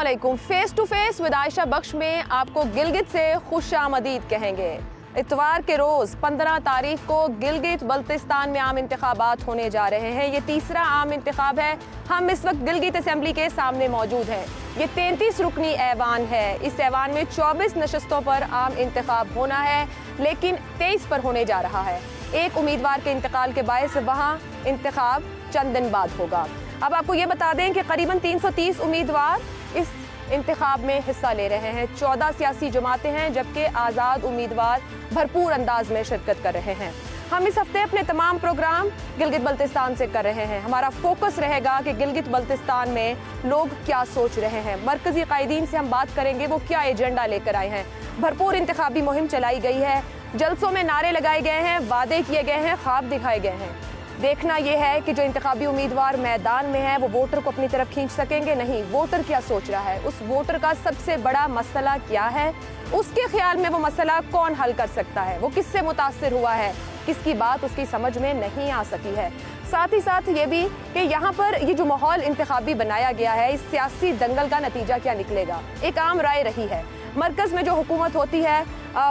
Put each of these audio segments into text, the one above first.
अस्सलामुअलैकुम। Face to face with Ayesha Bakhsh में आपको गिलगित से खुशामदीद कहेंगे। इतवार के रोज़ 15 तारीख को गिलगित बल्तिस्तान में आम इंतखाबात होने जा रहे हैं। ये तीसरा आम इंतखाब है। हम इस वक्त गिलगित असेंबली के सामने मौजूद हैं। ये 33 रुकनी ऐवान है। इस ऐवान में 24 नशस्तों पर आम इंतखाब होना है, लेकिन 23 पर होने जा रहा है। एक उम्मीदवार के इंतकाल के बायस वहाँ इंतखाब चंद दिन बाद होगा। अब आपको ये बता दें कि करीबन 330 उम्मीदवार इस इंतखाब में हिस्सा ले रहे हैं। 14 सियासी जमातें हैं, जबकि आज़ाद उम्मीदवार भरपूर अंदाज में शिरकत कर रहे हैं। हम इस हफ्ते अपने तमाम प्रोग्राम गिलगित बल्तिस्तान से कर रहे हैं। हमारा फोकस रहेगा कि गिलगित बल्तिस्तान में लोग क्या सोच रहे हैं। मरकजी कायदीन से हम बात करेंगे, वो क्या एजेंडा लेकर आए हैं। भरपूर इंतखाबी मुहिम चलाई गई है। जलसों में नारे लगाए गए हैं, वादे किए गए हैं, ख्वाब दिखाए गए हैं। देखना यह है कि जो इंतखाबी उम्मीदवार मैदान में है वो वोटर को अपनी तरफ खींच सकेंगे। नहीं, वोटर क्या सोच रहा है, उस वोटर का सबसे बड़ा मसला क्या है, उसके ख्याल में वो मसला कौन हल कर सकता है, वो किससे मुतासिर हुआ है, किसकी बात उसकी समझ में नहीं आ सकी है। साथ ही साथ ये भी कि यहाँ पर ये जो माहौल इंतखाबी बनाया गया है, इस सियासी दंगल का नतीजा क्या निकलेगा। एक आम राय रही है, मरकज़ में जो हुकूमत होती है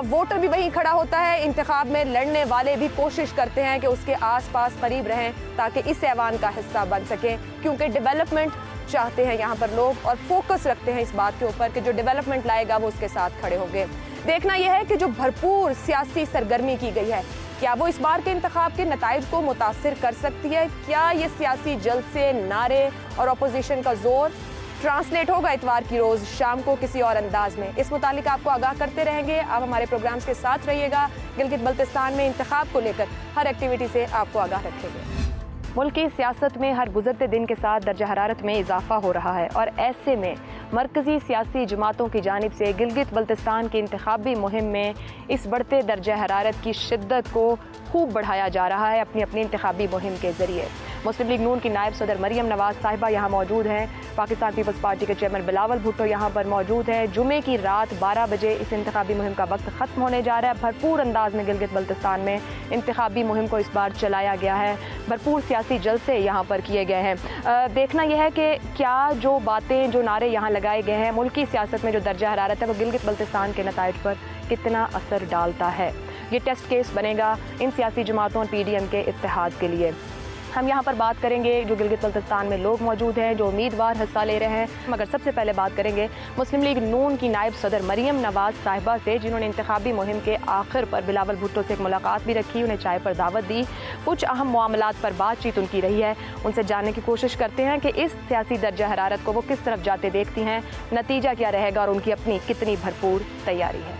वोटर भी वहीं खड़ा होता है, इंतखाब में लड़ने वाले भी कोशिश करते हैं कि उसके आसपास करीब रहें ताकि इस ऐवान का हिस्सा बन सकें, क्योंकि डेवलपमेंट चाहते हैं यहाँ पर लोग और फोकस रखते हैं इस बात के ऊपर कि जो डेवलपमेंट लाएगा वो उसके साथ खड़े होंगे। देखना यह है कि जो भरपूर सियासी सरगर्मी की गई है, क्या वो इस बार के इंतखाब के नताइज को मुतासिर कर सकती है। क्या ये सियासी जलसे, नारे और अपोजिशन का जोर ट्रांसलेट होगा इतवार की रोज़ शाम को किसी और अंदाज में। इस मुतालिक आपको आगाह करते रहेंगे। आप हमारे प्रोग्राम्स के साथ रहिएगा। गिलगित बल्तिस्तान में इंतखाब को लेकर हर एक्टिविटी से आपको आगाह रखेंगे। मुल्क की सियासत में हर गुजरते दिन के साथ दर्जा हरारत में इजाफा हो रहा है और ऐसे में मरकज़ी सियासी जमातों की जानिब से गिलगित बल्तिस्तान की इंतखाबी मुहिम में इस बढ़ते दर्जा हरारत की शिद्दत को खूब बढ़ाया जा रहा है अपनी अपनी इंतखाबी मुहिम के ज़रिए। मुस्लिम लीग नून की नायब सदर मरियम नवाज़ साहिबा यहाँ मौजूद हैं। पाकिस्तान पीपल्स पार्टी के चेयरमैन बिलावल भुट्टो यहाँ पर मौजूद हैं। जुमे की रात 12 बजे इस इंतखाबी मुहिम का वक्त ख़त्म होने जा रहा है। भरपूर अंदाज में गिलगित बल्तिस्तान में इंतखाबी मुहिम को इस बार चलाया गया है। भरपूर सियासी जलसे यहाँ पर किए गए हैं। देखना यह है कि क्या जो बातें, जो नारे यहाँ लगाए गए हैं, मुल्क की सियासत में जो दर्जा हरारत है वो गिलगित बल्तिस्तान के नताइज पर कितना असर डालता है। ये टेस्ट केस बनेगा इन सियासी जमातों और PDM के इत्तेहाद के लिए। हम यहाँ पर बात करेंगे जो गिलगित बल्तिस्तान में लोग मौजूद हैं, जो उम्मीदवार हिस्सा ले रहे हैं। मगर सबसे पहले बात करेंगे मुस्लिम लीग नून की नायब सदर मरियम नवाज़ साहिबा से, जिन्होंने इंतखाबी मुहिम के आखिर पर बिलावल भुट्टो से एक मुलाकात भी रखी, उन्हें चाय पर दावत दी। कुछ अहम मामलात पर बातचीत उनकी रही है। उनसे जानने की कोशिश करते हैं कि इस सियासी दर्जा हरारत को वो किस तरफ जाते देखती हैं, नतीजा क्या रहेगा और उनकी अपनी कितनी भरपूर तैयारी है।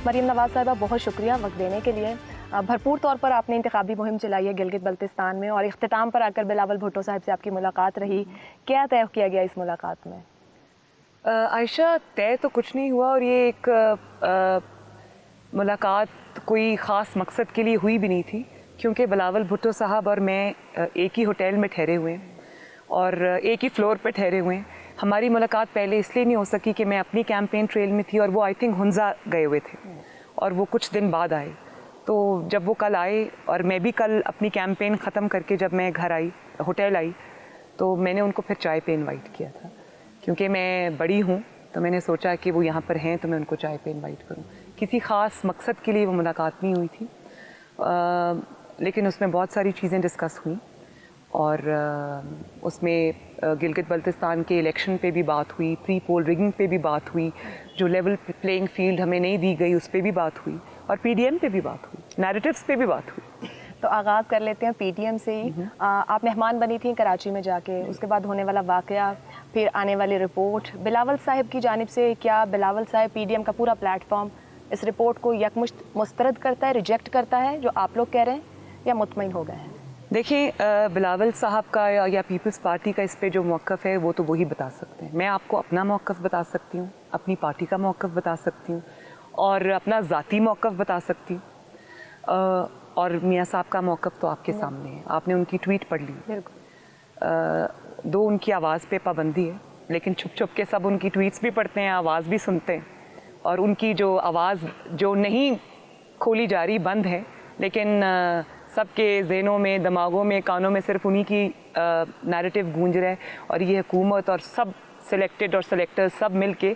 मरियम नवाज़ साहिबा, बहुत शुक्रिया वक्त देने के लिए। भरपूर तौर पर आपने इंतखाबी मुहिम चलाई है गिलगित बल्तिस्तान में और इख्तिताम पर आकर बिलावल भुट्टो साहब से आपकी मुलाकात रही। क्या तय किया गया इस मुलाकात में? आयशा, तय तो कुछ नहीं हुआ और ये एक मुलाकात कोई ख़ास मकसद के लिए हुई भी नहीं थी, क्योंकि बिलावल भुट्टो साहब और मैं एक ही होटल में ठहरे हुए हैं और एक ही फ्लोर पर ठहरे हुए हैं। हमारी मुलाकात पहले इसलिए नहीं हो सकी कि मैं अपनी कैंपेन ट्रेल में थी और वो आई थिंक हुंजा गए हुए थे और वो कुछ दिन बाद आए। तो जब वो कल आए और मैं भी कल अपनी कैंपेन ख़त्म करके जब मैं घर आई, होटल आई, तो मैंने उनको फिर चाय पे इनवाइट किया था। क्योंकि मैं बड़ी हूँ तो मैंने सोचा कि वो यहाँ पर हैं तो मैं उनको चाय पे इनवाइट करूँ। किसी ख़ास मकसद के लिए वो मुलाकात नहीं हुई थी, लेकिन उसमें बहुत सारी चीज़ें डिस्कस हुई और उसमें गिलगित बल्तिस्तान के इलेक्शन पे भी बात हुई, प्री पोल रिगिंग पे भी बात हुई, जो लेवल प्लेइंग फील्ड हमें नहीं दी गई उस पर भी बात हुई और PDM पे भी बात हुई, नैरेटिव्स पे भी बात हुई। तो आगाज़ कर लेते हैं PDM से ही। आप मेहमान बनी थी कराची में जाके, उसके बाद होने वाला वाक़या, फिर आने वाली रिपोर्ट बिलावल साहब की जानिब से। क्या बिलावल साहब PDM का पूरा प्लेटफॉर्म इस रिपोर्ट को यकमुश्त मुस्तरद करता है, रिजेक्ट करता है जो आप लोग कह रहे हैं, या मुतमईन हो गए हैं? देखिए, बिलावल साहब का या पीपल्स पार्टी का इस पे जो मौक़िफ़ है वो तो वही बता सकते हैं। मैं आपको अपना मौक़िफ़ बता सकती हूँ, अपनी पार्टी का मौक़िफ़ बता सकती हूँ और अपना ज़ाती मौक़िफ़ बता सकती हूँ। और मियाँ साहब का मौक़िफ़ तो आपके सामने है, आपने उनकी ट्वीट पढ़ ली। बिल्कुल। दो उनकी आवाज़ पे पाबंदी है, लेकिन छुप छुप के सब उनकी ट्वीट्स भी पढ़ते हैं, आवाज़ भी सुनते हैं और उनकी जो आवाज़ जो नहीं खोली जा रही, बंद है, लेकिन सबके ज़हनों में, दिमागों में, कानों में सिर्फ उन्हीं की नैरेटिव गूंज रहा है और ये हुकूमत और सब सिलेक्टेड और सेलेक्टर्स सब मिल के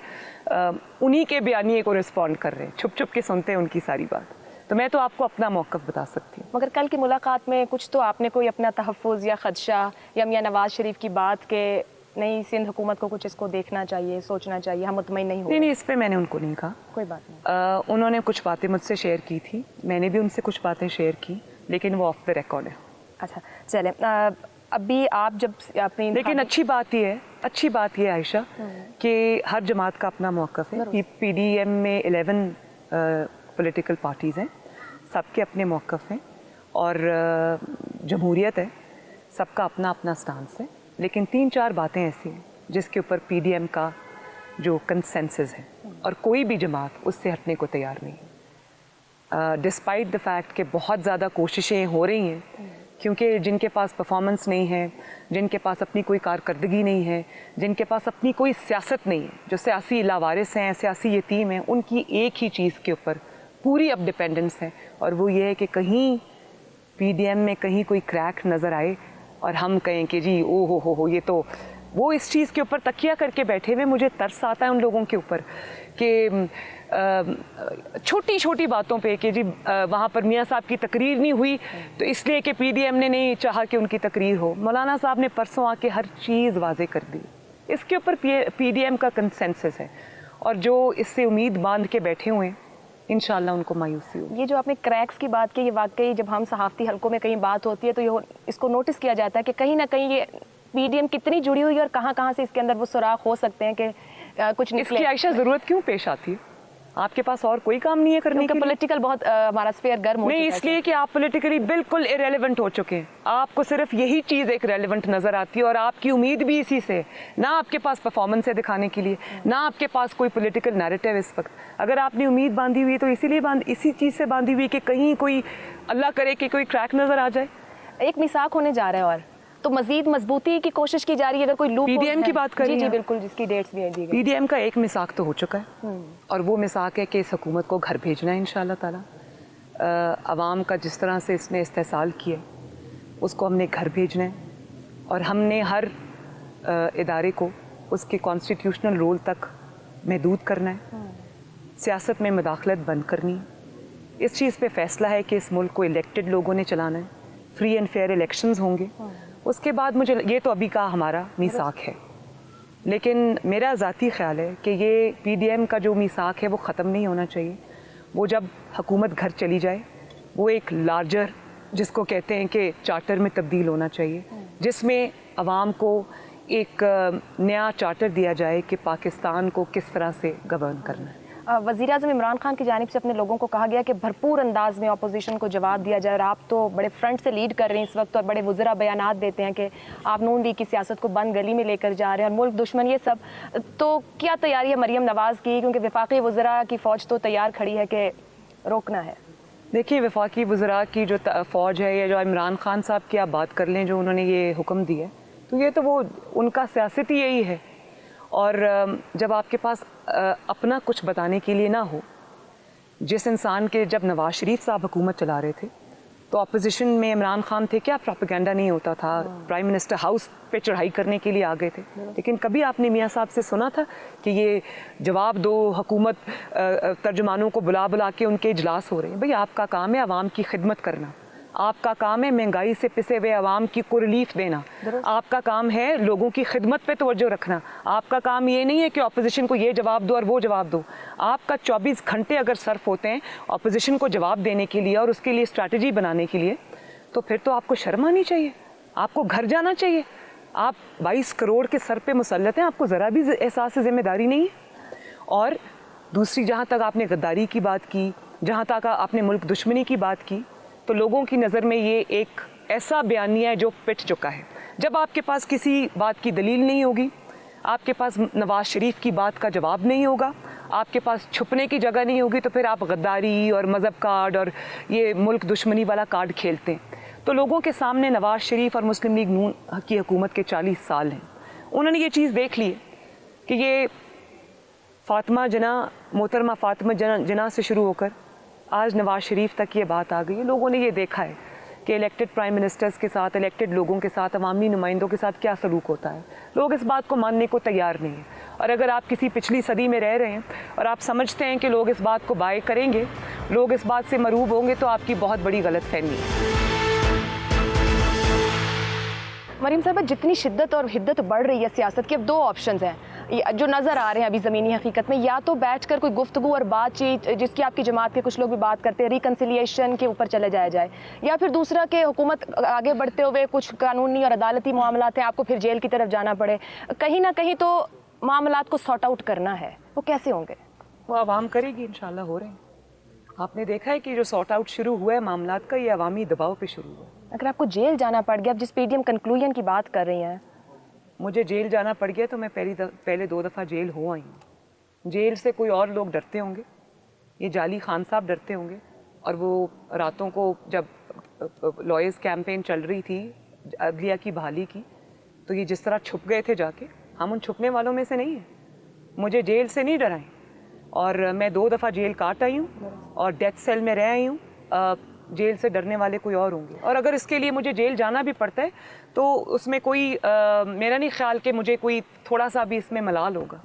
उन्हीं के बयानिए को रिस्पॉन्ड कर रहे हैं, छुप छुप के सुनते हैं उनकी सारी बात। तो मैं तो आपको अपना मौक़िफ़ बता सकती हूँ। मगर कल की मुलाकात में कुछ तो आपने कोई अपना तहफ़्फ़ुज़ या ख़दशा या मियां नवाज़ शरीफ की बात के नहीं सिंध हुकूमत को कुछ इसको देखना चाहिए, सोचना चाहिए, हम मुतमईन नहीं हो? नहीं, इस पर मैंने उनको नहीं कहा। कोई बात नहीं। उन्होंने कुछ बातें मुझसे शेयर की थी, मैंने भी उनसे कुछ बातें शेयर की, लेकिन वो ऑफ द रिकॉर्ड है। अच्छा चलें, अभी आप जब अपनी लेकिन अच्छी बात ये है आयशा कि हर जमात का अपना मौक़िफ़ है। PDM में 11 पॉलिटिकल पार्टीज़ हैं, सबके अपने मौक़िफ़ हैं और जमहूरियत है, सबका अपना अपना स्टांस है। लेकिन 3-4 बातें ऐसी हैं जिसके ऊपर PDM का जो कंसेंसस है और कोई भी जमात उससे हटने को तैयार नहीं है, डिस्पाइट द फैक्ट कि बहुत ज़्यादा कोशिशें हो रही हैं, क्योंकि जिनके पास परफॉर्मेंस नहीं है, जिनके पास अपनी कोई कारकर्दगी नहीं है, जिनके पास अपनी कोई सियासत नहीं है, जो सियासी लावारिस हैं, सियासी यतीम हैं, उनकी एक ही चीज़ के ऊपर पूरी अब डिपेंडेंस है और वो ये है कि कहीं PDM में कहीं कोई क्रैक नज़र आए और हम कहें कि जी ओ हो ये तो वो इस चीज़ के ऊपर तकिया करके बैठे हुए। मुझे तरस आता है उन लोगों के ऊपर कि छोटी छोटी बातों पे कि जी वहाँ पर मियाँ साहब की तकरीर नहीं हुई तो इसलिए कि PDM ने नहीं चाहा कि उनकी तकरीर हो। मौलाना साहब ने परसों आके हर चीज़ वाजे कर दी, इसके ऊपर PDM का कंसेंसस है और जो इससे उम्मीद बांध के बैठे हुए हैं इंशाल्लाह उनको मायूसी होगी। ये जो आपने क्रैक्स की बात की, ये वाकई जब हम सहाफ़ती हलकों में कहीं बात होती है तो ये इसको नोटिस किया जाता है कि कहीं ना कहीं ये PDM कितनी जुड़ी हुई है और कहाँ से इसके अंदर वो सुराख हो सकते हैं कि कुछ निकले। इसकी आयशा ज़रूरत क्यों पेश आती है? आपके पास और कोई काम नहीं है करने के लिए? पॉलिटिकल बहुत हमारा स्फीयर गर्म हो नहीं, इसलिए कि आप पॉलिटिकली बिल्कुल इरेलेवेंट हो चुके हैं। आपको सिर्फ यही चीज़ एक रेलेवेंट नज़र आती है और आपकी उम्मीद भी इसी से। ना आपके पास परफॉर्मेंस है दिखाने के लिए, ना आपके पास कोई पॉलिटिकल नैरेटिव इस वक्त। अगर आपने उम्मीद बांधी हुई है तो इसी चीज़ से बांधी हुई कि कहीं कोई अल्लाह करे कि कोई क्रैक नज़र आ जाए। एक मिसाक होने जा रहा है और तो मजीद मजबूती की कोशिश की जा रही है। अगर कोई लूप PDM की बात करें, जी बिल्कुल, जिसकी डेट्स भी दी गई। PDM का एक मिसाक तो हो चुका है और वो मिसाक है कि इस हुकूमत को घर भेजना है इंशाअल्लाह ताला। अवाम का जिस तरह से इसने इस्तेसाल किया उसको हमने घर भेजना है और हमने हर इदारे को उसके कॉन्स्टिट्यूशनल रोल तक महदूद करना है। सियासत में मुदाखलत बंद करनी है। इस चीज़ पे फैसला है कि इस मुल्क को इलेक्टेड लोगों ने चलाना है, फ्री एंड फेयर इलेक्शंस होंगे। उसके बाद मुझे ये तो अभी का हमारा मीसाक है, लेकिन मेरा ज़ाती ख्याल है कि ये PDM का जो मीसाक है वो ख़त्म नहीं होना चाहिए। वो जब हुकूमत घर चली जाए वो एक लार्जर जिसको कहते हैं कि चार्टर में तब्दील होना चाहिए, जिसमें अवाम को एक नया चार्टर दिया जाए कि पाकिस्तान को किस तरह से गवर्न करना है। वज़ीर आज़म इमरान खान की जानिब से अपने लोगों को कहा गया कि भरपूर अंदाज में अपोजिशन को जवाब दिया जाए और आप तो बड़े फ्रंट से लीड कर रहे हैं इस वक्त और बड़े वज़रा बयानात देते हैं कि आप नून लीग की सियासत को बंद गली में लेकर जा रहे हैं और मुल्क दुश्मन ये सब। तो क्या तैयारी है मरियम नवाज़ की, क्योंकि वफाकी वज़रा की फ़ौज तो तैयार खड़ी है कि रोकना है? देखिए, वफाकी वज़रा की जो फ़ौज है या जो इमरान खान साहब की आप बात कर लें, जो उन्होंने ये हुक्म दिया है, तो ये तो वो उनका सियासत ही यही है। और जब आपके पास अपना कुछ बताने के लिए ना हो, जिस इंसान के जब नवाज़ शरीफ साहब हुकूमत चला रहे थे तो अपोजिशन में इमरान खान थे, क्या प्रोपेगेंडा नहीं होता था? प्राइम मिनिस्टर हाउस पे चढ़ाई करने के लिए आ गए थे, लेकिन कभी आपने मियाँ साहब से सुना था कि ये जवाब दो, हुकूमत तर्जुमानों को बुला बुला के उनके इजलास हो रहे हैं? भाई, आपका काम है आवाम की खिदमत करना, आपका काम है महंगाई से पिसे हुए आवाम की को रिलीफ देना, आपका काम है लोगों की खिदमत पे तवज्जो रखना। आपका काम ये नहीं है कि अपोजिशन को ये जवाब दो और वो जवाब दो। आपका 24 घंटे अगर सर्फ होते हैं अपोजिशन को जवाब देने के लिए और उसके लिए स्ट्रैटेजी बनाने के लिए, तो फिर तो आपको शर्म आनी चाहिए, आपको घर जाना चाहिए। आप 22 करोड़ के सर पे मुसल्लत हैं, आपको ज़रा भी एहसास ज़िम्मेदारी नहीं है। और दूसरी, जहाँ तक आपने गद्दारी की बात की, जहाँ तक आपने मुल्क दुश्मनी की बात की, तो लोगों की नज़र में ये एक ऐसा बयानिया है जो पिट चुका है। जब आपके पास किसी बात की दलील नहीं होगी, आपके पास नवाज़ शरीफ की बात का जवाब नहीं होगा, आपके पास छुपने की जगह नहीं होगी, तो फिर आप गद्दारी और मज़हब कार्ड और ये मुल्क दुश्मनी वाला कार्ड खेलते हैं। तो लोगों के सामने नवाज़ शरीफ और मुस्लिम लीग नून की हुकूमत के 40 साल हैं। उन्होंने ये चीज़ देख ली है कि ये फ़ातिमा जना, मोहतरमा फ़ातिमा जना से शुरू होकर आज नवाज़ शरीफ तक ये बात आ गई है। लोगों ने ये देखा है کہ الیکٹڈ پرائم منسٹرز کے ساتھ، الیکٹڈ لوگوں کے ساتھ، عوامی نمائندوں کے ساتھ کیا سلوک ہوتا ہے. لوگ اس بات کو ماننے کو تیار نہیں ہیں. اور اگر آپ کسی پچھلی صدی میں رہ رہے ہیں اور آپ سمجھتے ہیں کہ لوگ اس بات کو بائے کریں گے، لوگ اس بات سے مرعوب ہوں گے، تو آپ کی بہت بڑی غلط فہمی ہے. مریم صاحبہ، جتنی شدت اور حدت بڑھ رہی ہے سیاست کی، اب دو آپشنز ہیں جو نظر آ رہے ہیں ابھی زمینی حقیقت میں. یا تو بیٹھ کر کوئی گفتگو اور بات چیت، جس کی آپ کی جماعت کے کچھ لوگ بھی بات کرتے ہیں، ریکنسیلیشن کے اوپر چلے جایا جائے. یا پھر دوسرا کہ حکومت آگے بڑھتے ہوئے کچھ قانونی اور عدالتی معاملات ہیں، آپ کو پھر جیل کی طرف جانا پڑے. کہیں نہ کہیں تو معاملات کو سارٹ آؤٹ کرنا ہے. وہ کیسے ہوں گے؟ وہ عوام کرے گی، انشاءاللہ ہو رہے ہیں. آپ نے دیکھا ہے کہ جو سارٹ آؤٹ شروع ہوا ہے معاملات کا، یہ عوامی دباؤ پہ شروع ہوا. اگر آپ کو جیل جانا پڑ گیا، اب جس پی ڈی ایم کنکلوژن کی بات کر رہی ہیں، مجھے جیل جانا پڑ گیا تو میں پہلے 2 دفعہ جیل ہو آئی ہوں. جیل سے کوئی اور لوگ ڈرتے ہوں گے، یہ جعلی خان صاحب ڈرتے ہوں گے. اور وہ راتوں کو جب لائرز کیمپین چل رہی تھی عدلیہ کی بحالی کی، تو یہ جس طرح چھپ گئے تھے جا کے، ہم ان چھپنے والوں میں سے نہیں ہیں. مجھے جیل سے نہیں ڈرائیں. اور میں 2 دفعہ جیل کاٹ آئی ہوں اور ڈیتھ سیل میں رہ آئی ہوں. جیل سے ڈرنے والے کوئی اور ہوں گے. اور اگر اس کے لیے مجھے جیل جانا بھی پڑتا ہے تو اس میں کوئی میرا نہیں خیال کہ مجھے کوئی تھوڑا سا بھی اس میں ملال ہوگا.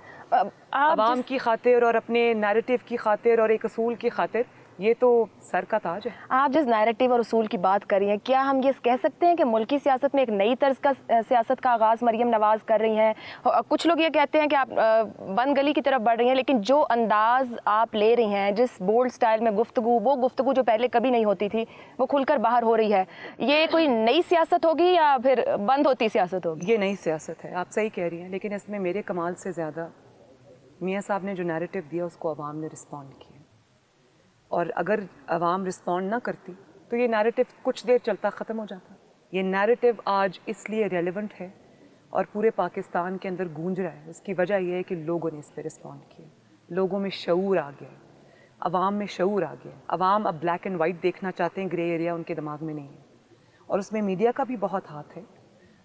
عوام کی خاطر اور اپنے نیریٹو کی خاطر اور ایک اصول کی خاطر یہ تو سر کا تاج ہے. آپ جس نیریٹو اور اصول کی بات کر رہی ہیں، کیا ہم یہ کہہ سکتے ہیں کہ ملکی سیاست میں ایک نئی طرز کا سیاست کا آغاز مریم نواز کر رہی ہیں؟ کچھ لوگ یہ کہتے ہیں کہ آپ بند گلی کی طرف بڑھ رہی ہیں، لیکن جو انداز آپ لے رہی ہیں، جس بولڈ سٹائل میں گفتگو، وہ گفتگو جو پہلے کبھی نہیں ہوتی تھی، وہ کھل کر باہر ہو رہی ہے. یہ کوئی نئی سیاست ہوگی یا پھر بند ہوتی سیاست ہوگی؟ یہ نئی سیاست ہے، آپ صحیح کہہ رہی ہیں. لیکن اس میں میرے کمال سے زیادہ میاں صاحب نے جو نیریٹو دیا اس کو عوام نے رسپونڈ کیا. اور اگر عوام رسپونڈ نہ کرتی تو یہ نیریٹو کچھ دیر چلتا ختم ہو جاتا. یہ نیریٹو آج اس لیے ریلیونٹ ہے اور پورے پاکستان کے اندر گونج رہا ہے. اس کی وجہ یہ ہے کہ لوگوں نے اس پہ رسپونڈ کیا. لوگوں میں شعور آ گیا، عوام میں شعور آ گیا. عوام اب بلیک اینڈ وائٹ دیکھنا چاہتے ہیں، گرے ایریا ان کے دماغ میں نہیں ہے. اور اس میں میڈیا کا بھی بہت ہاتھ ہے.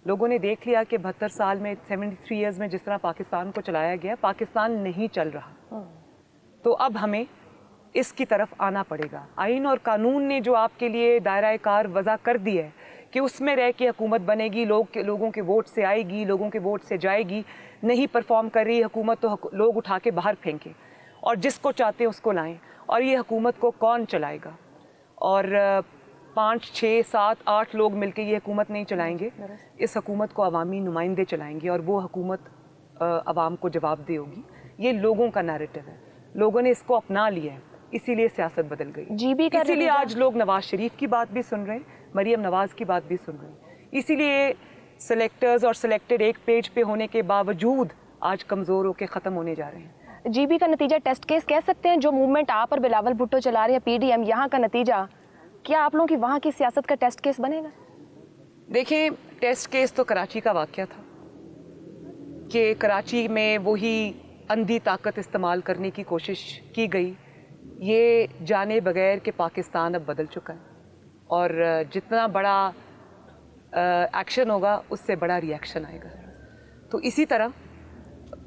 لوگوں نے دیکھ لیا کہ 72 سال میں 73 ایئرز میں جس طرح پاکستان کو چلایا گیا، پاکستان نہیں چل رہا. تو اب ہمیں اس کی طرف آنا پڑے گا. آئین اور قانون نے جو آپ کے لیے دائرہ کار وضع کر دی ہے کہ اس میں رہ کے حکومت بنے گی، لوگوں کے ووٹ سے آئے گی، لوگوں کے ووٹ سے جائے گی. نہیں پرفارم کر رہی حکومت تو لوگ اٹھا کے باہر پھینکیں اور جس کو چاہتے ہیں اس کو لائیں. اور یہ حکومت کو کون چلائے گا؟ اور 5 6 7 8 لوگ مل کے یہ حکومت نہیں چلائیں گے. اس حکومت کو عوامی نمائندے چلائیں گے اور وہ حکومت عوام کو جواب دے ہوگی. یہ لوگوں کا نیریٹو ہے، لوگوں نے اس کو اپنا لیا ہے، اسی لیے سیاست بدل گئی. اسی لیے آج لوگ نواز شریف کی بات بھی سن رہے ہیں، مریم نواز کی بات بھی سن رہے ہیں. اسی لیے سلیکٹرز اور سلیکٹڈ ایک پیج پہ ہونے کے باوجود آج کمزور ہو کے ختم ہونے جا رہے ہیں. جی بی کا نتیجہ ٹیسٹ کیس کہہ سکتے ہیں؟ جو موومنٹ آپ اور بلاول بھٹو چلا رہے ہیں پی ڈی ایم، یہاں کا نتیجہ کیا آپ لوگوں کی وہاں کی سیاست کا ٹیسٹ کیس بنے گا؟ دیکھیں، ٹیسٹ کیس تو کراچی کا واقعہ تھا کہ کراچی میں وہی اندھی طاقت استعمال کرنے کی کوشش کی گئی. یہ جانے بغیر کہ پاکستان اب بدل چکا ہے اور جتنا بڑا ایکشن ہوگا اس سے بڑا ری ایکشن آئے گا. تو اسی طرح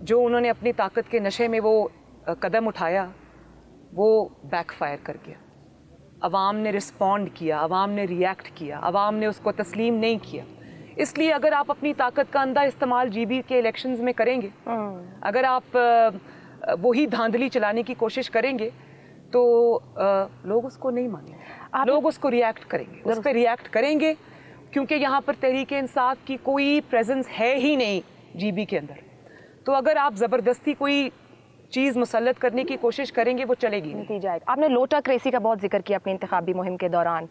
جو انہوں نے اپنی طاقت کے نشے میں وہ قدم اٹھایا وہ بیک فائر کر گیا. عوام نے رسپونڈ کیا، عوام نے ری ایکٹ کیا، عوام نے اس کو تسلیم نہیں کیا. اس لیے اگر آپ اپنی طاقت کا اندھا استعمال جی بی کے الیکشنز میں کریں گے، اگر آپ وہی دھاندلی چلانے کی کوشش کریں گے تو لوگ اس کو نہیں مانیں گے. لوگ اس کو ری ایکٹ کریں گے، اس پہ ری ایکٹ کریں گے کیونکہ یہاں پر تحریک انصاف کی کوئی پریزنس ہے ہی نہیں جی بی کے اندر. تو اگر آپ زبردستی کوئی چیز مسلط کرنے کی کوشش کریں گے وہ چلے گی نہیں. آپ نے لوٹا کریسی کا بہت ذکر کیا اپنی انتخابی مہم کے دوران.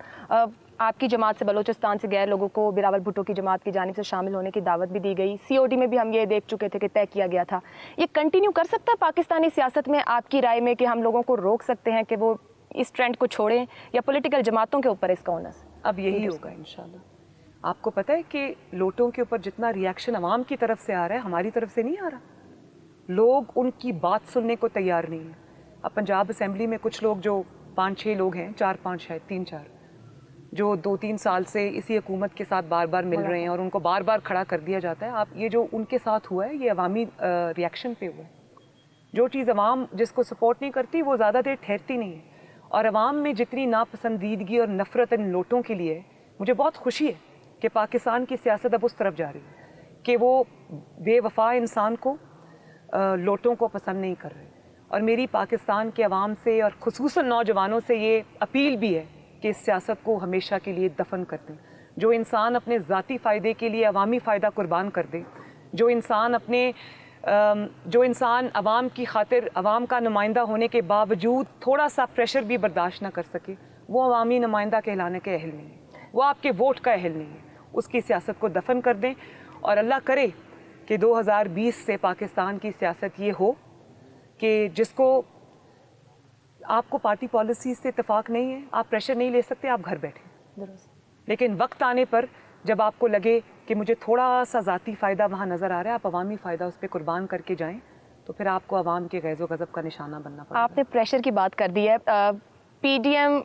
آپ کی جماعت سے بلوچستان سے غیر لوگوں کو بلاول بھٹو کی جماعت کی جانب سے شامل ہونے کی دعوت بھی دی گئی. سی او ڈی میں بھی ہم یہ دیکھ چکے تھے کہ طے کیا گیا تھا. یہ کنٹینیو کر سکتا ہے پاکستانی سیاست میں آپ کی رائے میں کہ ہم لوگوں کو روک سکتے ہیں کہ وہ اس ٹرینڈ کو چھوڑیں، یا پولیٹیکل جماعتوں کے اوپر اس کا اونس؟ اب یہی ہوگا انشاءاللہ. آپ کو پتہ ہے کہ لوٹوں کے اوپر جتنا ری ایکشن عوام کی طرف سے آ رہا ہے ہماری طرف سے نہیں آ رہا. لوگ ان کی بات سننے کو تیار نہیں ہیں. اب پنجاب اسمبلی میں کچھ لوگ جو 5 6 لوگ ہیں، 4 5 شاید 3 4، جو 2 3 سال سے اسی حکومت کے ساتھ بار بار مل رہے ہیں اور ان کو بار بار کھڑا کر دیا جاتا ہے. آپ یہ جو ان کے ساتھ ہوا ہے یہ عوامی ری ایکشن پہ ہوا ہے. جو چیز عوام جس کو سپورٹ نہیں کرتی وہ زیادہ دیر ٹھہرتی نہیں ہے. اور عوام میں جتنی ناپسندیدگی اور نفرت ان لوٹوں کے لیے مجھے بہت خوشی ہے کہ پاکستان کی سیاست اب اس طرف جا رہی ہے کہ وہ بے وفا انسان کو لوٹوں کو پسند نہیں کر رہے. اور میری پاکستان کے عوام سے اور خصوصاً نوجوانوں سے یہ اپیل بھی ہے کہ اس سیاست کو ہمیشہ کے لیے دفن کر دیں. جو انسان اپنے ذاتی فائدے کے لیے عوامی فائدہ قربان کر دے, جو انسان عوام کی خاطر عوام کا نمائندہ ہونے کے باوجود تھوڑا سا پریشر بھی برداشت نہ کر سکے, وہ عوامی نمائندہ کہلانے کے اہل نہیں ہے, وہ آپ کے ووٹ کا اہل نہیں ہے. اس کی سیاست کو دفن کر دیں اور اللہ کرے کہ 2020 سے پاکستان کی سیاست یہ ہو کہ جس کو آپ کو پارٹی پالیسیز سے اتفاق نہیں ہے, آپ پریشر نہیں لے سکتے, آپ گھر بیٹھیں. لیکن وقت آنے پر جب آپ کو لگے کہ مجھے تھوڑا سا ذاتی فائدہ وہاں نظر آ رہا ہے, آپ عوامی فائدہ اس پہ قربان کر کے جائیں, تو پھر آپ کو عوام کے غیظ و غضب کا نشانہ بننا پڑے گا. آپ نے پریشر کی بات کر دی ہے. پی ڈی ایم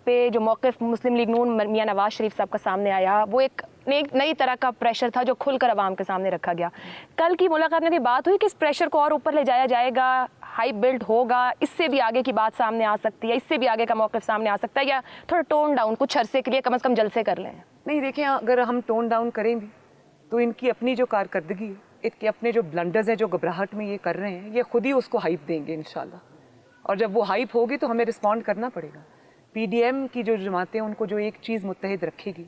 پہ جو موقف مسلم لیگ نون میاں نواز شریف صاحب کا سامنے آیا, وہ ایک نئی طرح کا پریشر تھا جو کھل کر عوام کے سامنے رکھا گیا. کل کی ملاقات میں بھی بات ہوئی کہ اس پریشر کو اور اوپر لے جایا جائے گا, ہائی بلڈ ہوگا, اس سے بھی آگے کی بات سامنے آ سکتی ہے, اس سے بھی آگے کا موقف سامنے آ سکتا ہے, یا تھوڑا ٹون ڈاؤن کچھ عرصے کے لیے کم از کم جلسے کر لیں؟ نہیں دیکھیں, اگر ہم ٹون ڈاؤن کریں بھی تو ان کی اپنی جو کارکردگی ہے, ان کے اپنے جو بلنڈرز ہیں, جو گھبراہٹ میں یہ کر رہے ہیں, یہ خود ہی اس کو ہائپ دیں گے انشاءاللہ. اور جب وہ ہائپ ہوگی تو ہمیں رسپونڈ کرنا پڑے گا. پی ڈی ایم کی جو جماعتیں, ان کو جو ایک چیز متحد رکھے گی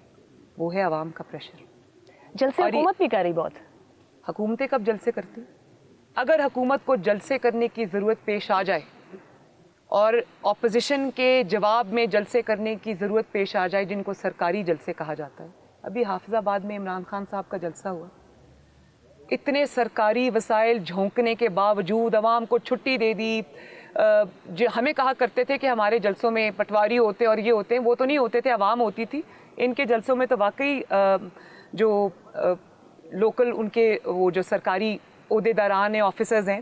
وہ ہے عوام کا پریشر. جلسے حکومت بھی کر رہی بہت. حکومتیں کب جلسے کرتی؟ اگر حکومت کو جلسے کرنے کی ضرورت پیش آ جائے اور اپوزیشن کے جواب میں جلسے کرنے کی ضرورت پیش آ جائے, جن کو سرکاری جلسے کہا جاتا ہے. ابھی حافظ آباد میں عمران خان صاحب کا جلسہ ہوا, اتنے سرکاری وسائل جھونکنے کے باوجود عوام کو چھٹی دے دی. جو ہمیں کہا کرتے تھے کہ ہمارے جلسوں میں پٹواری ہوتے اور یہ ہوتے ہیں, وہ تو نہیں ہوتے تھے, عوام ہوتی تھی. ان کے جلسوں میں تو واقعی جو لوکل ان کے وہ جو سرکاری عہدے داران ہیں, آفیسرز ہیں,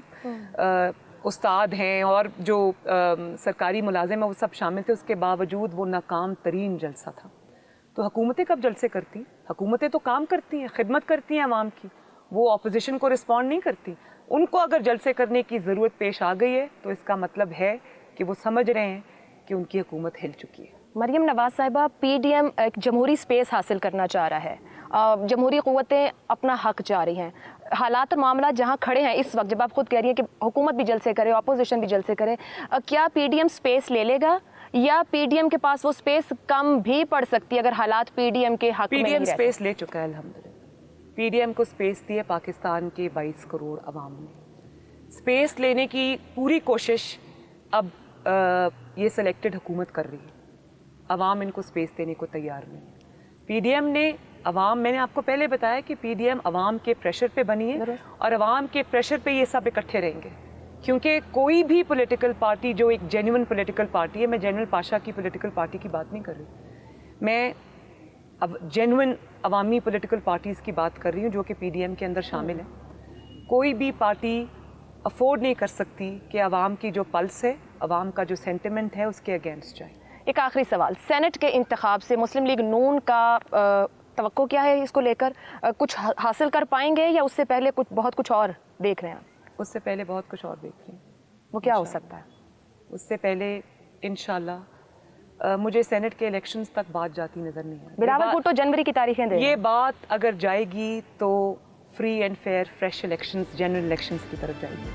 استاد ہیں اور جو سرکاری ملازم ہیں, وہ سب شامل تھے. اس کے باوجود وہ ناکام ترین جلسہ تھا. تو حکومتیں کب جلسے کرتی ہیں؟ حکومتیں تو کام کرتی ہیں, خدمت کرتی ہیں عوام کی, وہ اپوزیشن کو رسپونڈ نہیں کرتی. ان کو اگر جلسے کرنے کی ضرورت پیش آ گئی ہے تو اس کا مطلب ہے کہ وہ سمجھ رہے ہیں کہ ان کی حکومت ہل چکی ہے. مریم نواز صاحبہ, پی ڈی ایم ایک جمہوری سپیس حاصل کرنا چاہ رہا ہے, جمہوری قوتیں اپنا حق چاہ رہی ہیں. حالات اور معاملات جہاں کھڑے ہیں اس وقت, جب آپ خود کہہ رہی ہیں کہ حکومت بھی جلسے کرے, اپوزیشن بھی جلسے کرے, کیا پی ڈی ایم سپیس لے لے گا, یا پی ڈی ایم کے پاس وہ سپیس کم بھی پڑ سکتی ہے اگر حالات پی ڈی ایم کے حق میں نہیں رہتے؟ پی ڈی ایم سپیس لے چکا ہے الحمدللہ. پی ڈی ایم کو سپیس دی ہے پاکستان کے 22 کروڑ عوام نے. سپیس لینے کی پوری کوشش اب یہ سلیکٹڈ حکومت کر رہی ہے. عوام ان کو سپیس دینے کو تیار نہیں ہے. پی ڈی ایم نے میں نے آپ کو پہلے بتایا کہ پی ڈی ایم عوام کے پریشر پہ بنی ہے, اور عوام کے پریشر پہ یہ سب اکٹھے رہیں گے. کیونکہ کوئی بھی پولیٹیکل پارٹی جو ایک جینوئن پولیٹیکل پارٹی ہے, میں جنرل پاشا کی پولیٹیکل پارٹی کی بات نہیں کر رہی, میں اب جینوئن عوامی پولیٹیکل پارٹیز کی بات کر رہی ہوں جو کہ پی ڈی ایم کے اندر شامل ہیں. کوئی بھی پارٹی افورڈ نہیں کر سکتی کہ عوام کی جو پلس ہے, عوام کا جو سینٹیمنٹ ہے, اس کے اگینسٹ جائے. ایک آخری سوال, سینٹ کے انتخاب سے مسلم لیگ نون کا توقع کیا ہے؟ اس کو لے کر کچھ حاصل کر پائیں گے, یا اس سے پہلے بہت کچھ اور دیکھ رہے ہیں؟ اس سے پہلے بہت کچھ اور دیکھ رہے ہیں. وہ کیا ہو سکتا ہے؟ اس سے پہلے انشاءاللہ مجھے سینٹ کے الیکشنز تک بات جاتی نظر نہیں آئی. بلاول بھٹو جنوری کی تاریخیں دے, یہ بات اگر جائے گی تو free and fair fresh elections, general elections کی طرف جائے گی.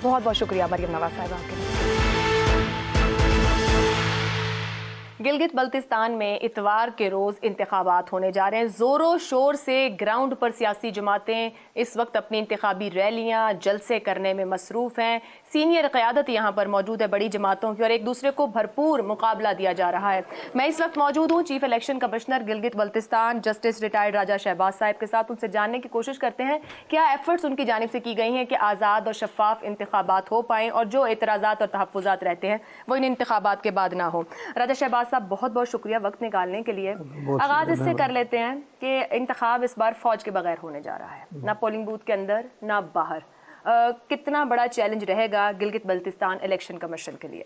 بہت بہت شکریہ مریم نواز صاحبہ آپ کے. گلگت بلتستان میں اتوار کے روز انتخابات ہونے جا رہے ہیں. زور و شور سے گراؤنڈ پر سیاسی جماعتیں اس وقت اپنی انتخابی ریلیاں, جلسے کرنے میں مصروف ہیں. سینئر قیادت یہاں پر موجود ہے بڑی جماعتوں کی, اور ایک دوسرے کو بھرپور مقابلہ دیا جا رہا ہے. میں اس وقت موجود ہوں chief election commissioner Gilgit Baltistan justice retired Raja Shahbaz صاحب کے ساتھ. ان سے جاننے کی کوشش کرتے ہیں کیا ایفرٹس ان کی جانب سے کی گئی ہیں کہ آزاد اور شفاف انتخابات ہو پائیں, اور جو اعتراضات اور تحفظات رہتے ہیں وہ ان انتخابات کے بعد نہ ہو. راجہ شہباز صاحب, بہت بہت شکریہ وقت نکالنے کے لیے. آغاز اس سے کر لیتے ہیں کہ انتخاب اس بار فوج کے بغیر ہونے جا رہا ہے, نہ پولنگ بوتھ کے اندر نہ باہر. کتنا بڑا چیلنج رہے گا گلگت بلتستان الیکشن کمیشن کے لیے؟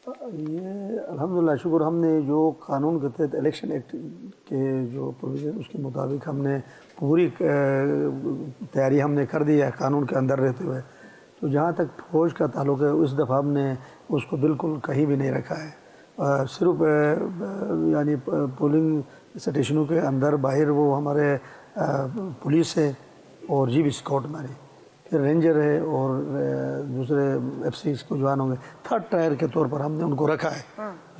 یہ الحمدللہ شکر, ہم نے جو قانون کے تحت الیکشن ایکٹ کے جو پروویژن اس کے مطابق ہم نے پوری تیاری ہم نے کر دی ہے قانون کے اندر رہتے ہوئے. تو جہاں تک فوج کا تعلق ہے اس دفعہ ہم نے اس کو بالکل کہیں بھی نہیں رکھا ہے. صرف یعنی پولنگ स्टेशनों के अंदर बाहर वो हमारे पुलिस है और जीप स्कॉट हमारी, फिर रेंजर है और दूसरे FC को जवान होंगे। थर्ड टायर के तौर पर हमने उनको रखा है,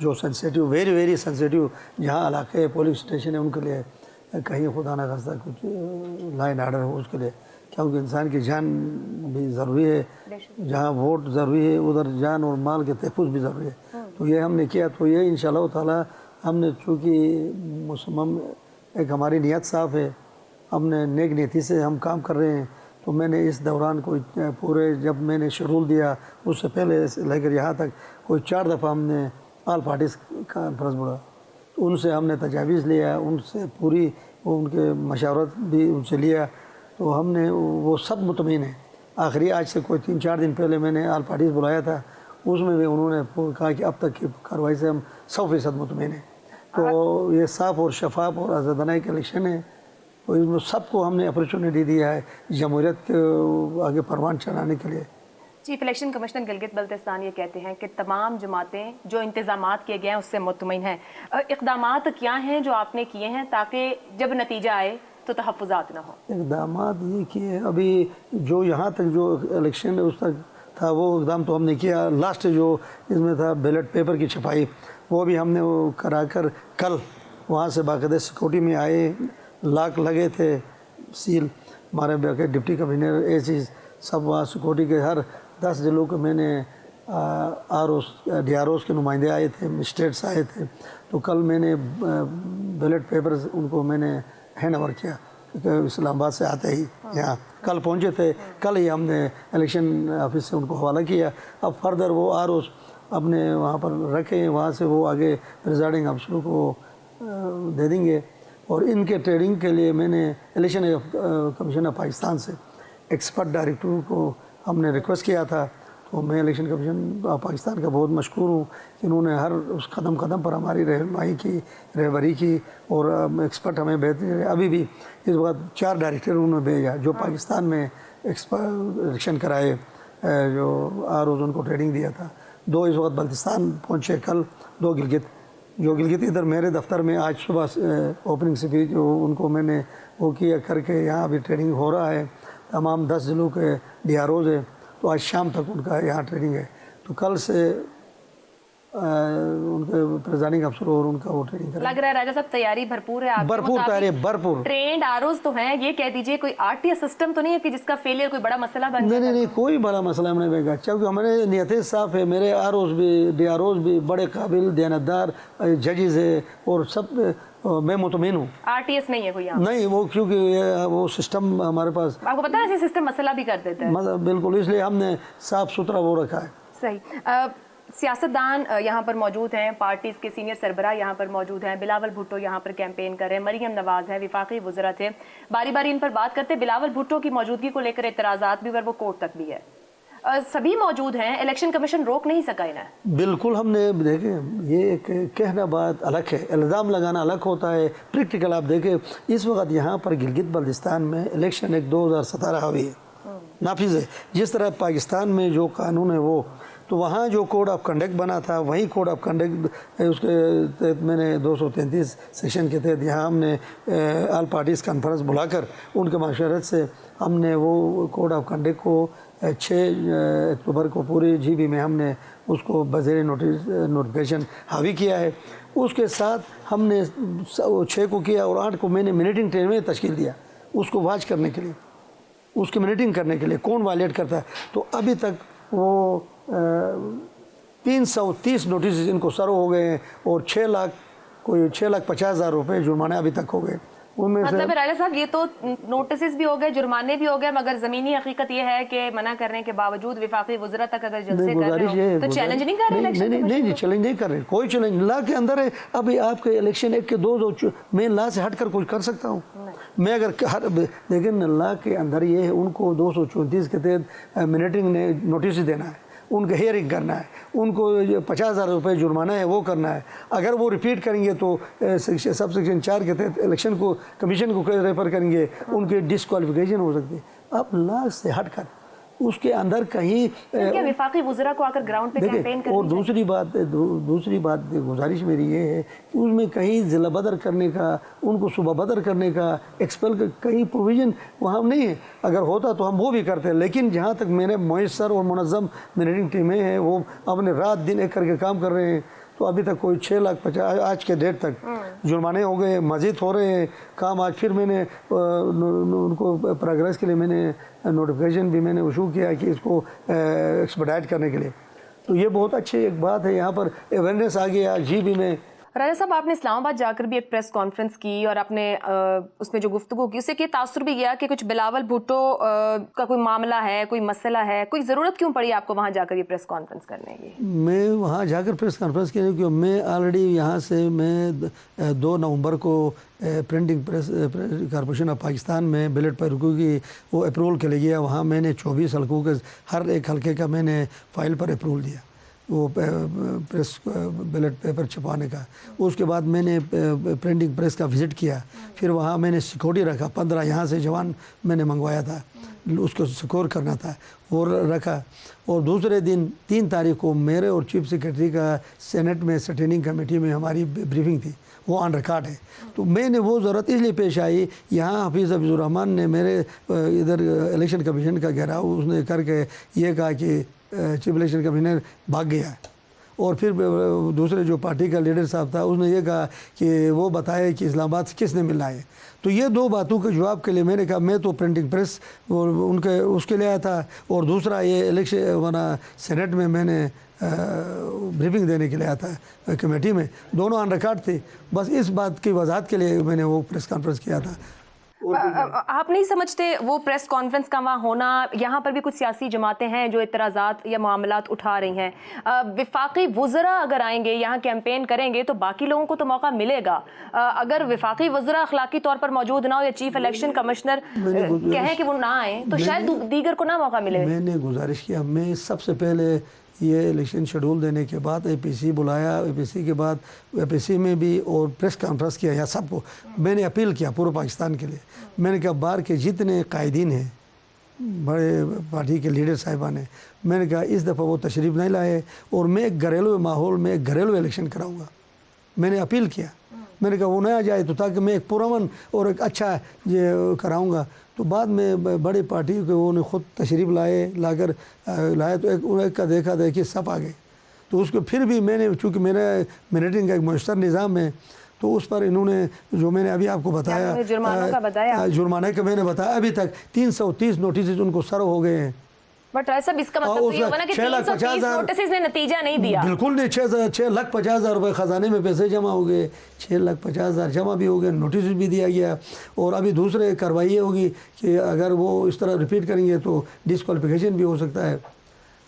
जो सेंसिटिव वेरी वेरी सेंसिटिव जहाँ इलाके पुलिस स्टेशन है उनके लिए कहीं खुदा ना खास्ता कुछ लाइन आर्डर हो उसके लिए, क्योंकि इंसान की जान भी ज़रूरी है, जहाँ वोट ज़रूरी है उधर जान और माल के तहफ़्फ़ुज़ भी ज़रूरी है। तो ये हमने किया, तो ये इंशाअल्लाह ताला हमने चूँकि मुसम्मम एक हमारी नीयत साफ़ है, हमने नेक नीयति से हम काम कर रहे हैं। तो मैंने इस दौरान कोई पूरे जब मैंने शेड्यूल दिया उससे पहले से लेकर यहाँ तक कोई 4 दफ़ा हमने ऑल पार्टीज़ कॉन्फ्रेंस बोला, उनसे हमने तजावीज़ लिया, उनसे पूरी वो उनके मशावरत भी उनसे लिया, तो हमने वो सब मुतमईन है। आखिरी आज से कोई 3-4 दिन पहले मैंने ऑल पार्टीज़ बुलाया था, उसमें भी उन्होंने कहा कि अब तक की कार्रवाई से हम 100% मुतमईन हैं। तो ये साफ़ और शफाफ और आज़ादाना एक इलेक्शन है, तो इसमें सबको हमने अपॉर्चुनिटी दिया है जमहूरियत के आगे परवान चढ़ाने के लिए। Chief election commissioner Gilgit Baltistan ये कहते हैं कि तमाम जमातें जो इंतजामात किए गए हैं उससे मुतमईन हैं। इक़दामात क्या हैं जो आपने किए हैं ताकि जब नतीजा आए तो तहफ़्फ़ुज़ात ना हो? इक़दामात ये किए, अभी जो यहाँ तक जो इलेक्शन उस तक था वो इक़दाम तो हमने किया। लास्ट जो इसमें था बैलेट पेपर की छपाई, वो भी हमने वो करा कर कल वहाँ से बाकायदा सिक्योरिटी में आए, लाक लगे थे, सील हमारे डिप्टी कमिश्नर AG सब वहाँ सिक्योरिटी के हर 10 जिलों के मैंने ROs DROs के नुमाइंदे आए थे, स्टेट्स आए थे। तो कल मैंने बैलेट पेपर्स उनको मैंने हैंड ओवर किया, क्योंकि इस्लामाबाद से आते ही यहाँ कल पहुँचे थे, कल ही हमने इलेक्शन ऑफिस से उनको हवाला किया। अब फर्दर वो ROs अपने वहाँ पर रखे, वहाँ से वो आगे प्रिजाइडिंग अफसरों को दे देंगे। और इनके ट्रेडिंग के लिए मैंने इलेक्शन कमीशन ऑफ पाकिस्तान से एक्सपर्ट डायरेक्टर को हमने रिक्वेस्ट किया था। तो मैं इलेक्शन कमीशन ऑफ पाकिस्तान का बहुत मशकूर हूँ कि उन्होंने हर उस कदम कदम पर हमारी रहनुमाई की, रहबरी की और एक्सपर्ट हमें बेहतर। अभी भी इस वक्त 4 डायरेक्टर उन्होंने भेजा जो पाकिस्तान में एक्सपर्ट इलेक्शन कराए, जो ROs उनको ट्रेनिंग दिया था। 2 इस वक्त बल्तिस्तान पहुँचे, कल 2 गिलगित, जो गिलगित इधर मेरे दफ्तर में आज सुबह ओपनिंग स्पीच जो उनको मैंने वो किया करके यहाँ अभी ट्रेनिंग हो रहा है। तमाम 10 जिलों के DROs है, तो आज शाम तक उनका यहाँ ट्रेनिंग है। तो कल से उनके प्रेजाइडिंग अफसर और उनका वो ट्रेनिंग लग रहा है राजा साहब तैयारी भरपूर है, भरपूर तैयारी, भरपूर ट्रेंड ROs तो हैं। ये कह दीजिए कोई RTS सिस्टम तो नहीं है कि जिसका फेलियर कोई बड़ा मसला बन जाए? नहीं, कोई बड़ा मसला हमने बेगा, क्योंकि हमारे नियतें साफ है। मेरे ROs भी DROs भी बड़े काबिल दयानतदार जजेस है और सब मैं मुतमिन हूँ। RTS नहीं है कोई यहाँ? नहीं, वो क्योंकि वो सिस्टम हमारे पास, आपको पता है ऐसे सिस्टम मसला भी कर देता है। बिल्कुल, इसलिए हमने साफ सुथरा वो रखा है। सही। सियासतदान यहाँ पर मौजूद हैं, पार्टीज के सीनियर सरबराह यहाँ पर मौजूद हैं। बिलावल भुट्टो यहाँ पर कैंपेन कर रहे हैं, मरियम नवाज है, विफाकी वज़रा थे। बारी बारी इन पर बात करते हैं। बिलावल भुट्टो की मौजूदगी को लेकर एतराज़ात भी और वो कोर्ट तक भी है। सभी मौजूद हैं, इलेक्शन कमीशन रोक नहीं सका इन्हें। बिल्कुल, हमने देखे, ये कहना बात अलग है, इल्ज़ाम लगाना अलग होता है। प्रैक्टिकल आप देखें, इस वक्त यहाँ पर गिलगित बल्तिस्तान में इलेक्शन एक 2017 हुई है, नाफिज है। जिस तरह पाकिस्तान में जो कानून है वो, तो वहाँ जो कोड ऑफ कंडक्ट बना था वही कोड ऑफ कंडक्ट उसके तहत मैंने 233 सेक्शन के तहत यहाँ हमने ऑल पार्टीज़ कॉन्फ्रेंस बुलाकर उनके मशवरत से हमने वो कोड ऑफ कंडक्ट को 6 अक्टूबर को पूरे GB में हमने उसको बज़ेर नोटिफिकेशन हावी किया है। उसके साथ हमने 6 को किया और 8 को मैंने मिनटिंग ट्रेन में तश्कील दिया उसको वॉच करने के लिए, उसकी मिनटिंग करने के लिए कौन वायलेट करता है। तो अभी तक वो 330 नोटिस इनको सर्व हो गए हैं और 6,50,000 रुपये जुर्माने अभी तक हो गए। मतलब राजा साहब ये तो नोटिस भी हो गए, जुर्माने भी हो गए, मगर जमीनी हकीकत ये है कि मना करने के बावजूद विफाकी वज़रा तक अगर जलसे कर रहे हो तो चैलेंज नहीं कर रहे? नहीं, चैलेंज नहीं कर रहे, कोई चैलेंज लॉ के अंदर है। अभी आपके इलेक्शन एक्ट के 2 मैं लॉ से हट कर कुछ कर सकता हूँ मैं अगर लेकिन लॉ के अंदर ये है, उनको 234 के तहत मिनटिंग ने नोटिस देना है, उनका हियरिंग करना है, उनको 50,000 रुपये जुर्माना है वो करना है। अगर वो रिपीट करेंगे तो सब सेक्शन 4 के तहत इलेक्शन को कमीशन को रेफर करेंगे, उनकी डिसक्वालिफिकेशन हो सकती है। अब लॉ से हटकर اس کے اندر کہیں کیا وفاقی وزراء کو آکر گراؤنڈ پہ کیمپین کرنی اور دوسری بات گزارش میری یہ ہے کہ اس میں کہیں ضلع بدر کرنے کا، ان کو صوبہ بدر کرنے کا، ایکسپل کا کہیں پروویژن وہاں نہیں ہے. اگر ہوتا تو ہم وہ بھی کرتے، لیکن جہاں تک میرے میسر اور منظم مینیجنگ ٹیمیں ہیں وہ اپنے رات دن ایک کر کے کام کر رہے ہیں. تو ابھی تک کوئی 6,50,000 آج کے ڈیٹ تک جرمانے ہو گئے، مزید ہو رہے ہیں کام. آج پھر میں نے ان کو پروگریس کے لیے میں نے نوٹیفیکیشن بھی میں نے ایشو کیا کہ اس کو ایکسپیڈائٹ کرنے کے لیے. تو یہ بہت اچھی ایک بات ہے، یہاں پر اویئرنیس آ گیا. جی بھی میں راجہ صاحب آپ نے اسلام آباد جا کر بھی ایک پریس کانفرنس کی اور آپ نے اس میں جو گفتگو کی اس سے یہ تاثر بھی گیا کہ کچھ بلاول بھٹو کا کوئی معاملہ ہے، کوئی مسئلہ ہے، کوئی ضرورت کیوں پڑی آپ کو وہاں جا کر یہ پریس کانفرنس کرنے کی؟ میں وہاں جا کر پریس کانفرنس کی کہ میں آلریڈی یہاں سے میں 2 نومبر کو printing press corporation of Pakistan میں بیلٹ پیپر کی وہ اپروول کے لیے گیا. وہاں میں نے 24 حلقوں کے ہر ایک حلقے کا میں نے فائل پر اپروول دیا وہ پریس بیلٹ پیپر چھپانے کا. اس کے بعد میں نے پرنٹنگ پریس کا وزٹ کیا. پھر وہاں میں نے سیکورٹی رکھا، 15 یہاں سے جوان میں نے منگوایا تھا، اس کو سیکور کرنا تھا اور رکھا. اور دوسرے دن 3 تاریخ کو میرے اور چیف سیکرٹری کا سینٹ میں اسٹینڈنگ کمیٹی میں ہماری بریفنگ تھی، وہ آن ریکارڈ ہے. تو میں نے وہ ضرورت اس لیے پیش آئی، یہاں حفیظ الرحمان نے میرے ادھر الیکشن کمیشن کا گھیراؤ اس نے کر کے یہ کہا کہ چیف الیکشن کمشنر بھاگ گیا ہے. اور پھر دوسرے جو پارٹی کا لیڈر صاحب تھا اس نے یہ کہا کہ وہ بتائے کہ اسلام آباد سے کس نے ملنا ہے. تو یہ 2 باتوں کے جواب کے لیے میں نے کہا میں تو پرنٹنگ پریس ان کے اس کے لیے آیا تھا، اور دوسرا یہ الیکشن سینٹ میں میں نے بریفنگ دینے کے لیے آیا تھا کمیٹی میں. دونوں آن ریکارڈ تھے. بس اس بات کی وضاحت کے لیے میں نے وہ پریس کانفرنس کیا تھا. آپ نہیں سمجھتے وہ پریس کانفرنس کا وہاں ہونا، یہاں پر بھی کچھ سیاسی جماعتیں ہیں جو اعتراضات یا معاملات اٹھا رہی ہیں، وفاقی وزراء اگر آئیں گے یہاں کیمپین کریں گے تو باقی لوگوں کو تو موقع ملے گا. اگر وفاقی وزراء اخلاقی طور پر موجود نہ ہو یا چیف الیکشن کمشنر کہیں کہ وہ نہ آئیں تو شاید دیگر کو نہ موقع ملے. میں نے گزارش کیا، میں سب سے پہلے یہ الیکشن شیڈول دینے کے بعد اے پی سی بلایا، اے پی سی کے بعد اے پی سی میں بھی اور پریس کانفرنس کیا. یا سب کو میں نے اپیل کیا پورے پاکستان کے لیے. میں نے کہا باہر کے جتنے قائدین ہیں بڑے پارٹی کے لیڈر صاحبان ہیں، میں نے کہا اس دفعہ وہ تشریف نہیں لائے اور میں ایک گھریلو ماحول میں ایک گھریلو الیکشن کراؤں گا. میں نے اپیل کیا، میں نے کہا وہ نہ آ جائے تو تاکہ میں ایک پرامن اور ایک اچھا یہ کراؤں گا. تو بعد میں بڑی پارٹی کے وہ نے خود تشریف لائے تو ایک کا دیکھا دیکھی سب آ گئے. تو اس کو پھر بھی میں نے چونکہ میرا مینیٹنگ کا ایک مؤثر نظام ہے تو اس پر انہوں نے جو میں نے ابھی آپ کو بتایا جرمانے کا میں نے بتایا ابھی تک 330 نوٹسز ان کو سرو ہو گئے ہیں. بٹ ایسا اس کا مطلب یہ ہوگا نا کہ 330 نوٹسز نے نتیجہ نہیں دیا. بالکل نہیں. 6,50,000 روپے خزانے میں پیسے جمع ہو گئے، 6,50,000 جمع بھی ہو گئے، نوٹس بھی دیا گیا. اور ابھی دوسرے کارروائی ہوگی کہ اگر وہ اس طرح ریپیٹ کریں گے تو ڈسکوالیفیکیشن بھی ہو سکتا ہے.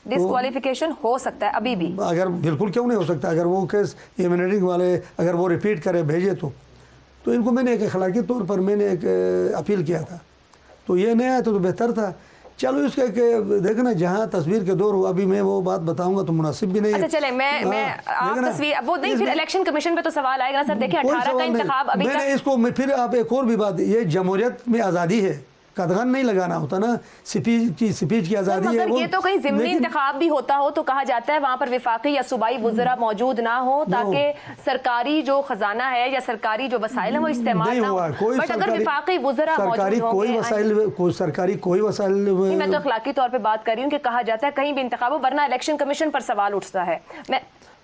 ڈسکوالیفیکیشن ہو سکتا ہے ابھی بھی؟ اگر بالکل کیوں نہیں ہو سکتا. اگر وہ کیس یہ مینیٹنگ والے اگر وہ ریپیٹ کرے بھیجے تو ان کو میں نے ایک اخلاقی طور پر میں نے ایک اپیل کیا تھا. تو یہ نہیں آیا تو بہتر تھا. چلو اس کا کہ دیکھنا جہاں تصویر کے دور ہو، ابھی میں وہ بات بتاؤں گا تو مناسب بھی نہیں ہے. اچھا چلیں میں آپ تصویر وہ نہیں، پھر الیکشن کمیشن پہ تو سوال آئے گا نا سر. دیکھیں 18 کا انتخاب ابھی میں نے اس کو پھر آپ ایک اور بھی بات، یہ جمہوریت میں آزادی ہے، قدغن نہیں لگانا ہوتا نا، سپیچ کی آزادی ہے. مگر یہ تو کہیں ضمنی انتخاب بھی ہوتا ہو تو کہا جاتا ہے وہاں پر وفاقی یا صوبائی وزراء موجود نہ ہو تاکہ سرکاری جو خزانہ ہے یا سرکاری جو وسائل ہیں وہ استعمال نہ ہو. بٹ اگر وفاقی وزراء موجود ہوں، سرکاری کوئی وسائل، میں تو اخلاقی طور پہ بات کر رہی ہوں کہ کہا جاتا ہے کہیں بھی انتخاب ہو ورنہ الیکشن کمیشن پر سوال اٹھتا ہے.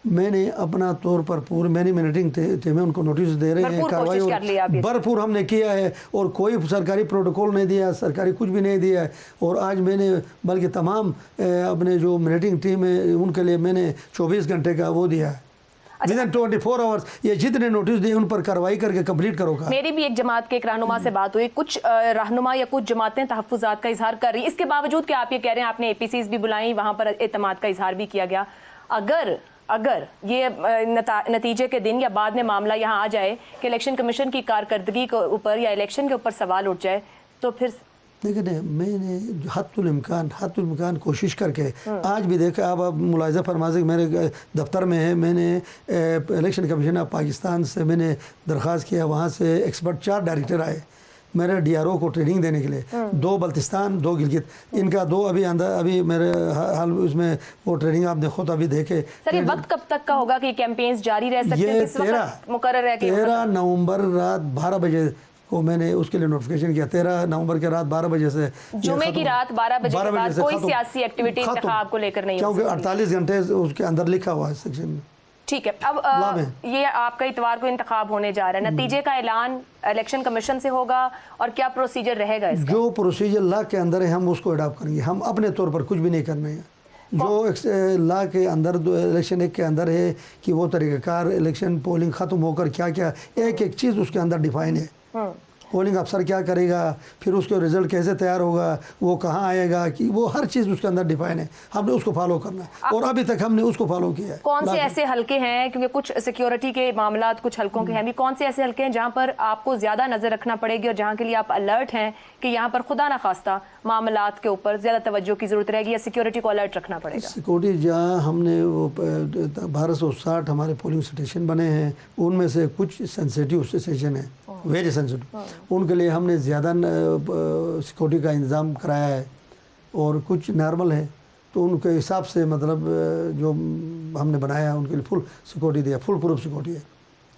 میں نے اپنا طور پر پورے میں نے مینیٹنگ تھے میں ان کو نوٹس دے رہے ہیں، کارروائی بھرپور ہم نے کیا ہے اور کوئی سرکاری پروٹوکول نہیں دیا، سرکاری کچھ بھی نہیں دیا ہے. اور آج میں نے بلکہ تمام اپنے جو مینیٹنگ ٹیم ہے ان کے لیے میں نے 24 گھنٹے کا وہ دیا ہے. within 24 hours یہ جتنے نوٹس دیے ان پر کارروائی کر کے کمپلیٹ کرو گا. میری بھی ایک جماعت کے ایک رہنما سے بات ہوئی، کچھ رہنما یا کچھ جماعتیں تحفظات کا اظہار کر رہی، اس کے باوجود کہ آپ یہ کہہ رہے ہیں آپ نے اے پی سیز بھی بلائیں، وہاں پر اعتماد کا اظہار بھی کیا گیا. اگر یہ نتیجے کے دن یا بعد میں معاملہ یہاں آ جائے کہ الیکشن کمیشن کی کارکردگی کے اوپر یا الیکشن کے اوپر سوال اٹھ جائے تو پھر دیکھیں میں نے حد الامکان کوشش کر کے آج بھی دیکھا. آپ ملاحظہ فرمائیں میرے دفتر میں ہے، میں نے الیکشن کمیشن آف پاکستان سے میں نے درخواست کیا، وہاں سے ایکسپرٹ 4 ڈائریکٹر آئے मेरे DRO को ट्रेनिंग देने के लिए, 2 बल्तिस्तान 2 गिलगित, इनका 2 अभी मेरे हाल उसमें वो ट्रेनिंग आप देखो तो अभी देखे। सर ये वक्त कब तक का होगा कि कैंपेन्स जारी रह सकते हैं? ये किस वक्त मुकर्रर है कि 13 नवंबर रात 12 बजे को मैंने उसके लिए नोटिफिकेशन किया। 13 नवंबर के रात 12 बजे से, जुमे की रात 12 बजे के बाद कोई सियासी एक्टिविटी इंतखाब को लेकर नहीं हो क्योंकि 48 घंटे उसके अंदर लिखा हुआ है सेक्शन में। ठीक है। अब ये आपका इतवार को इंतखाब होने जा रहा है, नतीजे का ऐलान इलेक्शन कमीशन से होगा और क्या प्रोसीजर रहेगा इसका? जो प्रोसीजर लॉ के अंदर है हम उसको अडॉप्ट करेंगे, हम अपने तौर पर कुछ भी नहीं करना है। जो लॉ के अंदर इलेक्शन एक्ट के अंदर है कि वो तरीक़ाकार इलेक्शन पोलिंग ख़त्म होकर क्या क्या एक एक चीज़ उसके अंदर डिफाइन है। पोलिंग अफसर क्या करेगा, फिर उसके रिजल्ट कैसे तैयार होगा, वो कहाँ आएगा, कि वो हर चीज़ उसके अंदर डिफाइन है, हमने उसको फॉलो करना है और अभी तक हमने उसको फॉलो किया है। कौन से ऐसे हलके हैं, क्योंकि कुछ सिक्योरिटी के मामला कुछ हलकों के हैं भी, कौन से ऐसे हलके हैं जहाँ पर आपको ज़्यादा नज़र रखना पड़ेगी और जहाँ के लिए आप अलर्ट हैं कि यहाँ पर खुदा ना खास्ता मामलात के ऊपर ज़्यादा तवज्जो की ज़रूरत रहेगी या सिक्योरिटी को अलर्ट रखना पड़ेगा? सिक्योरिटी जहाँ हमने वो 1260 हमारे पोलिंग स्टेशन बने हैं, उनमें से कुछ सेंसिटिव स्टेशन है, वेरी सेंसिटिव, उनके लिए हमने ज़्यादा सिक्योरिटी का इंतज़ाम कराया है और कुछ नॉर्मल है तो उनके हिसाब से मतलब जो हमने बनाया है उनके लिए फुल सिक्योरिटी दिया, फुल प्रूफ सिक्योरिटी है,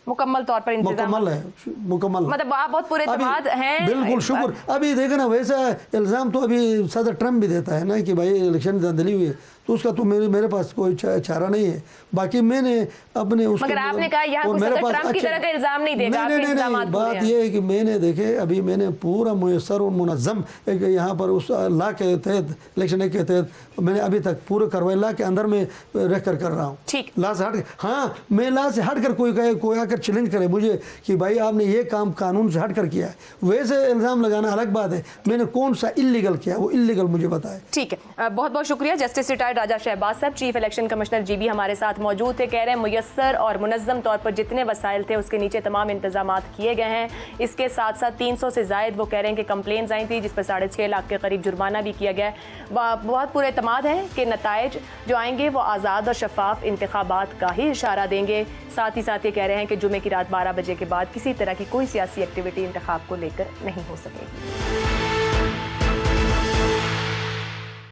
मुकम्मल तौर पर इंतजाम मुकम्मल है, मुकम्मल। मतलब आप बहुत पूरे एतमाद हैं। बिल्कुल शुक्र। अभी देखे ना वैसा इल्ज़ाम तो अभी सदर ट्रम्प भी देता है ना कि भाई इलेक्शन धांधली हुई है, तो उसका तो मेरे पास कोई चारा नहीं है। बाकी मैंने अपने मगर आपने कहा यहाँ सदर ट्रम्प की तरह का इल्ज़ाम नहीं देगा। नहीं, बात ये है कि मैंने देखे अभी मैंने पूरा मुयस्सर और मुनज़्ज़म एक यहाँ पर उस लॉ के तहत इलेक्शन के तहत मैंने अभी तक पूरे करवाए, लॉ के अंदर में रह कर रहा हूँ। ठीक, लॉ से हट, हाँ मैं लॉ से हट कर कोई कहे, कोई आकर चैलेंज करे मुझे कि भाई आपने ये काम कानून से हट कर किया है, वैसे इल्ज़ाम लगाना अलग बात है। मैंने कौन सा इल्लीगल किया वो इल्लीगल मुझे बताए। ठीक है, बहुत बहुत शुक्रिया। जस्टिस रिटायर्ड राजा शहबाज साहब, चीफ इलेक्शन कमिश्नर GB हमारे साथ मौजूद थे। कह रहे हैं मुयस्सर और मुनज़्ज़म तौर पर जितने वसाइल थे उसके नीचे तमाम इंतजामात किए गए हैं। इसके साथ साथ 300 से ज़ायद वो कह रहे हैं कि कंप्लेंट्स आई थी जिस पर 6.5 लाख के करीब जुर्माना भी किया गया है। बहुत पूरे एतमाद है कि नताइज जो आएंगे वो आज़ाद और शफाफ इंतखाबात का ही इशारा देंगे। साथ ही साथ ये कह रहे हैं कि जुमे की रात 12 बजे के बाद किसी तरह की कोई सियासी एक्टिविटी इंतखाब को लेकर नहीं हो सकेगी।